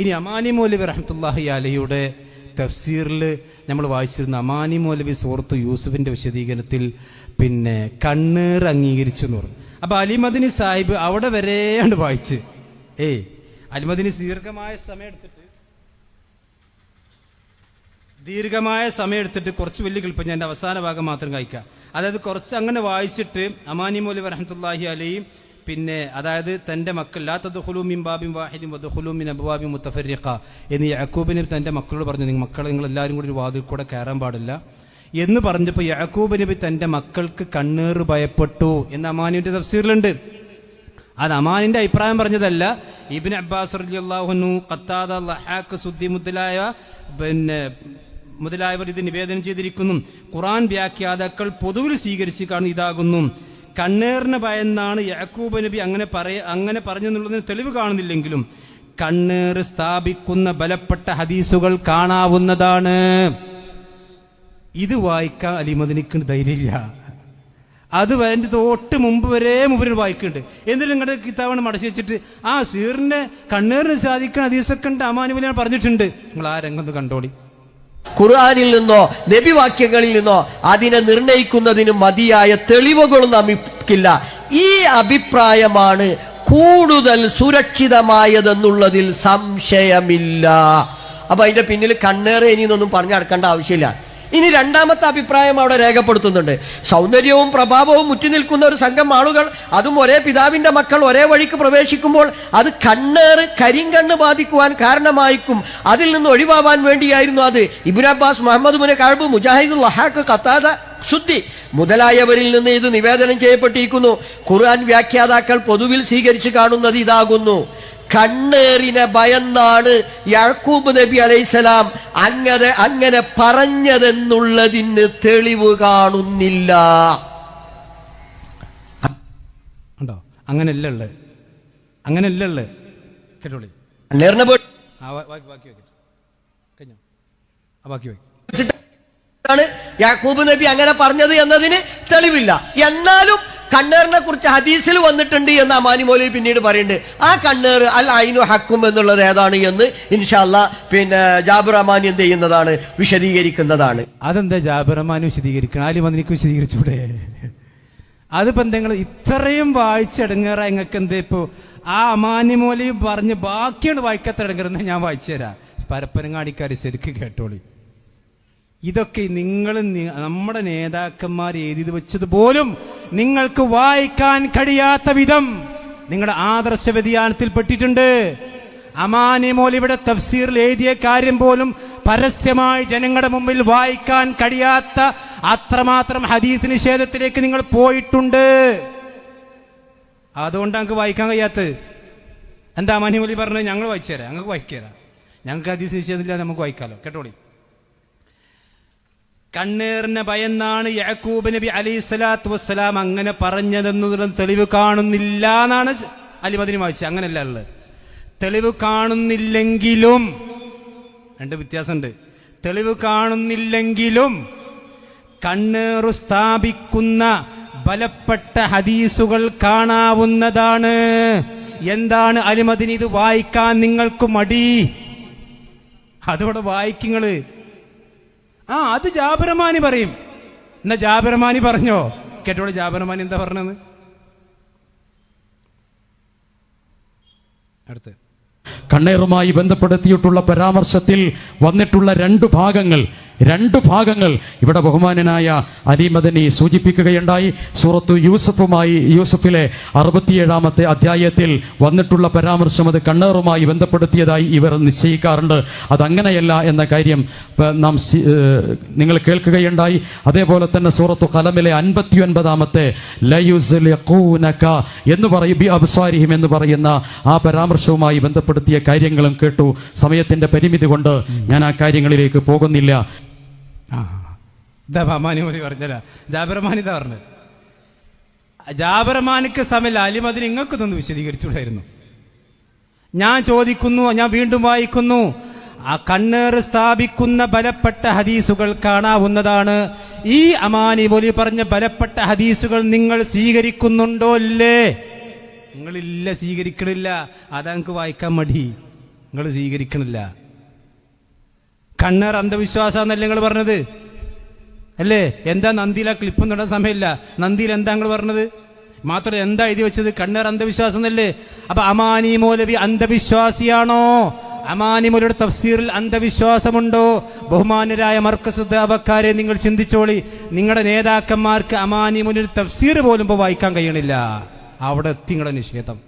ഇനി അമാനി മൗലവി റഹ്മത്തുള്ളാഹി അലൈഹിയുടെ തഫ്സീറിൽ നമ്മൾ വായിച്ചിരുന്ന അമാനി മൗലവി സൂറത്ത് യൂസുഫിന്റെ വിശദീകരണത്തിൽ പിന്നെ കണ്ണീർ അംഗീകരിച്ചു എന്ന് പറഞ്ഞു. അപ്പൊ അലിമദനി സാഹിബ് അവിടെ വരെയാണ്ട് വായിച്ച് അലിമദനി ദീർഘമായ സമയം എടുത്തിട്ട് കുറച്ച് വലിയ കിളിപ്പം ഞാൻ അവസാന ഭാഗം മാത്രം കഴിക്കുക. അതായത് കുറച്ച് അങ്ങനെ വായിച്ചിട്ട് അമാനി മൗലവി റഹ്മത്തുള്ളാഹി അലൈഹി പിന്നെ അതായത് തൻ്റെ മക്കൾ ലാ തദ്ഖുലൂ മിൻ ബാബിൻ വാഹിദിൻ വദ്ഖുലൂ മിൻ അബ്വാബിൻ മുത്തഫർരിഖ എന്ന് യാക്കൂബ് നബി തൻ്റെ മക്കളോട് പറഞ്ഞു, നിങ്ങൾ എല്ലാവരും കൂടി ഒരു വാതിൽ കൂടെ കയറാൻ പാടില്ല എന്ന് പറഞ്ഞപ്പോൾ യാക്കൂബ് നബി തൻ്റെ മക്കൾക്ക് കണ്ണീർ ഭയപ്പെട്ടു എന്ന് അമാനിയുടെ തഫ്സീറിലുണ്ട്. അത് അമാനിന്റെ അഭിപ്രായം പറഞ്ഞതല്ല. ഇബ്നു അബ്ബാസ് റളിയല്ലാഹു അൻഹു, ഖത്താദ, ലഹാഖ്, സുദ്ദി മുതലായവർ ഇത് നിവേദനം ചെയ്തിരിക്കുന്നു. ഖുർആൻ വ്യാഖ്യാതാക്കൾ പൊതുവിൽ സ്വീകരിച്ച് കാണുന്ന ഇതാകുന്നു: കണ്ണീറിന് ഭയന്നാണ് യാക്കൂബ് നബി അങ്ങനെ പറഞ്ഞെന്നുള്ളതിന് തെളിവ് കാണുന്നില്ലെങ്കിലും കണ്ണീർ സ്ഥാപിക്കുന്ന ബലപ്പെട്ട ഹദീസുകൾ കാണാവുന്നതാണ്. ഇത് വായിക്കാൻ അലിമദനിക്ക് ധൈര്യമില്ല. അത് അതിൻ്റെ തൊട്ട് മുമ്പ് വരെ മുമ്പിൽ വായിക്കുന്നുണ്ട്. എന്നിട്ട് നിങ്ങളുടെ കിതാബാണ് മടക്കി വെച്ചിട്ട് സീറിന്റെ കണ്ണീറിന് സാധിക്കുന്ന ഹദീസൊക്കെ ഉണ്ട് അമാനുവിനെ പറഞ്ഞിട്ടുണ്ട്. നിങ്ങൾ ആ രംഗത്ത് കണ്ടോളി. ഖുർആനിൽ നിന്നോ നബിവാക്യങ്ങളിൽ നിന്നോ അതിനെ നിർണയിക്കുന്നതിന് മതിയായ തെളിവുകളും നമുക്കില്ല. ഈ അഭിപ്രായമാണ് കൂടുതൽ സുരക്ഷിതമായതെന്നുള്ളതിൽ സംശയമില്ല. അപ്പൊ അതിന്റെ പിന്നിൽ കണ്ണേറ് ഇനിയൊന്നും പറഞ്ഞു നടക്കേണ്ട ആവശ്യമില്ല. ഇനി രണ്ടാമത്തെ അഭിപ്രായം അവിടെ രേഖപ്പെടുത്തുന്നുണ്ട്. സൗന്ദര്യവും പ്രഭാവവും മുറ്റി നിൽക്കുന്ന ഒരു സംഘം ആളുകൾ, അതും ഒരേ പിതാവിന്റെ മക്കൾ ഒരേ വഴിക്ക് പ്രവേശിക്കുമ്പോൾ അത് കണ്ണേറ് കരിങ്കണ്ണ് ബാധിക്കുവാൻ കാരണമായിരിക്കും. അതിൽ നിന്ന് ഒഴിവാവാൻ വേണ്ടിയായിരുന്നു അത്. ഇബ്നു അബ്ബാസ്, മുഹമ്മദ് ഇബ്നു കഅബ്, മുജാഹിദ്, ലഹാഖ്, ഖത്താദ, സുദ്ദി മുതലായവരിൽ നിന്ന് ഇത് നിവേദനം ചെയ്യപ്പെട്ടിരിക്കുന്നു. ഖുർആൻ വ്യാഖ്യാതാക്കൾ പൊതുവിൽ സ്വീകരിച്ചു കാണുന്നത് ഇതാകുന്നു: കണ്ണേറിനെ ഭയന്നാണ് യാക്കൂബ് നബി അലൈഹിസ്സലാം അങ്ങനെ പറഞ്ഞതെന്നുള്ളതിന് തെളിവ് കാണുന്നില്ല. അങ്ങനെയല്ല കേട്ടോളി. യാക്കൂബ് നബി അങ്ങനെ പറഞ്ഞത് എന്നതിന് തെളിവില്ല. എന്നാലും കണ്ണേറിനെ കുറിച്ച് ഹദീസിൽ വന്നിട്ടുണ്ട് എന്ന് അമാനി മൗലവി പിന്നീട് പറയുന്നുണ്ട്. ആ കണ്ണേർ അൽ ഐനു ഹക്കും എന്നുള്ളത് ഏതാണ് എന്ന് ഇൻഷാ അല്ലാഹ് പിന്നെ ജാബിർ അമാനി എന്ത് ചെയ്യുന്നതാണ്, വിശദീകരിക്കുന്നതാണ്. അതെന്താ ജാബിർ അമാനി വിശദീകരിക്കണം? അലിമദനിക്ക് വിശദീകരിച്ചൂടെ? അതിപ്പോ നിങ്ങൾ ഇത്രയും വായിച്ചെടുങ്ങേറ നിങ്ങൾക്ക് എന്താ ഇപ്പോ ആ അമാനി മൗലവി പറഞ്ഞ് ബാക്കിയാണ് വായിക്കാത്ത ഇടങ്ങേറെന്ന് ഞാൻ വായിച്ചു തരാം. പരപ്പനങ്ങാടിക്കാർ ശരിക്കും കേട്ടോളി. ഇതൊക്കെ നമ്മുടെ നേതാക്കന്മാർ എഴുതി വെച്ചത് പോലും നിങ്ങൾക്ക് വായിക്കാൻ കഴിയാത്ത വിധം നിങ്ങളുടെ ആദർശ വ്യതിയാനത്തിൽ പെട്ടിട്ടുണ്ട്. അമാനി മൗലവിയുടെ തഫ്സീറിൽ എഴുതിയ കാര്യം പോലും പരസ്യമായി ജനങ്ങളുടെ മുമ്പിൽ വായിക്കാൻ കഴിയാത്ത അത്രമാത്രം ഹദീസ് നിഷേധത്തിലേക്ക് നിങ്ങൾ പോയിട്ടുണ്ട്. അതുകൊണ്ട് ഞങ്ങൾക്ക് വായിക്കാൻ കഴിയാത്തത്. എന്താ അമാനി മൗലവി പറഞ്ഞത്? ഞങ്ങൾ വായിച്ചു തരാം, ഞങ്ങൾക്ക് വായിക്കാരാ. ഞങ്ങൾക്ക് ഹദീസ് നിഷേധമില്ല, നമുക്ക് വായിക്കാലോ. കേട്ടോളി. കണ്ണേറിനെ ഭയന്നാണ് യാക്കൂബ് നബി അലൈഹിസ്സലാത്തു വസ്സലാം അങ്ങനെ പറഞ്ഞതെന്നുള്ള തെളിവ് കാണുന്നില്ല എന്നാണ് അലിമദനി വായിച്ചത്. അങ്ങനെയല്ല ഉള്ളത്. തെളിവ് കാണുന്നില്ലെങ്കിലും രണ്ട് വ്യത്യാസമുണ്ട്. തെളിവ് കാണുന്നില്ലെങ്കിലും കണ്ണേറു സ്ഥാപിക്കുന്ന ബലപ്പെട്ട ഹദീസുകൾ കാണാവുന്നതാണ്. എന്താണ് അലിമദനി ഇത് വായിക്കാൻ നിങ്ങൾക്ക് മടി? അതോടെ വായിക്കുങ്ങള്. അത് ജാബിറമാനി പറയും. എന്നാ ജാബിറമാനി പറഞ്ഞോ? കേട്ടോളൂ ജാബിറമാനി എന്താ പറഞ്ഞത്. അടുത്ത് കണ്ണേറുമായി ബന്ധപ്പെടുത്തിയിട്ടുള്ള പരാമർശത്തിൽ വന്നിട്ടുള്ള രണ്ട് ഭാഗങ്ങൾ ഇവിടെ ബഹുമാനനായ അലിമദനി സൂചിപ്പിക്കുകയുണ്ടായി. സൂറത്തു യൂസുഫിലെ 67-ാമത്തെ അധ്യായത്തിൽ വന്നിട്ടുള്ള പരാമർശം അത് കണ്ണേറുമായി ബന്ധപ്പെടുത്തിയതായി ഇവർ നിശ്ചയിക്കാറുണ്ട്. അതങ്ങനെയല്ല എന്ന കാര്യം നിങ്ങൾ കേൾക്കുകയുണ്ടായി. അതേപോലെ തന്നെ സൂറത്തു ഖലമിലെ 59-ാമത്തെ ലയുസ്ലിഖൂനക എന്ന് പറയും ബി അബ്സാരിഹിം എന്ന് പറയുന്ന ആ പരാമർശവുമായി ബന്ധപ്പെടുത്തിയ കാര്യങ്ങളും കേട്ടു. സമയത്തിന്റെ പരിമിതി കൊണ്ട് ഞാൻ ആ കാര്യങ്ങളിലേക്ക് പോകുന്നില്ല. ജാബിറമാനിതാ പറഞ്ഞത്. ജാബിറമാനിക്ക് സമയത്ത് അലിമദനി നിങ്ങൾക്കിതൊന്ന് വിശദീകരിച്ചുകൂടായിരുന്നു? ഞാൻ ചോദിക്കുന്നു, ഞാൻ വീണ്ടും വായിക്കുന്നു. ആ കണ്ണേറ് സ്ഥാപിക്കുന്ന ബലപ്പെട്ട ഹദീസുകൾ കാണാവുന്നതാണ്. ഈ അമാനി മൗലവി പറഞ്ഞ ബലപ്പെട്ട ഹദീസുകൾ നിങ്ങൾ സ്വീകരിക്കുന്നുണ്ടോ? ഇല്ലേ? നിങ്ങളില്ല, സ്വീകരിക്കണില്ല. അതാ നിങ്ങൾക്ക് വായിക്കാൻ മടി. നിങ്ങൾ സ്വീകരിക്കണില്ല. കണ്ണേർ അന്ധവിശ്വാസാന്നല്ലേ നിങ്ങൾ പറഞ്ഞത് അല്ലേ? എന്താ നന്ദിയിലെ ക്ലിപ്പ് നടന്ന സമയമില്ല. നന്ദിയിൽ എന്താ നിങ്ങൾ പറഞ്ഞത്? മാത്രം എന്താ എഴുതി വെച്ചത്? കണ്ണേർ അന്ധവിശ്വാസം എന്നല്ലേ. അപ്പൊ അമാനി മൗലവി അന്ധവിശ്വാസിയാണോ? അമാനി മൗലവിയുടെ തഫ്സീറിൽ അന്ധവിശ്വാസമുണ്ടോ? ബഹുമാന്യരായ മർക്കസ് ദഅവക്കാരെ നിങ്ങൾ ചിന്തിച്ചോളി. നിങ്ങളുടെ നേതാക്കന്മാർക്ക് അമാനി മൗലവിയുടെ തഫ്സീർ പോലും ഇപ്പോൾ വായിക്കാൻ കഴിയണില്ല. അവിടെ എത്തി നിങ്ങളുടെ നിഷേധം.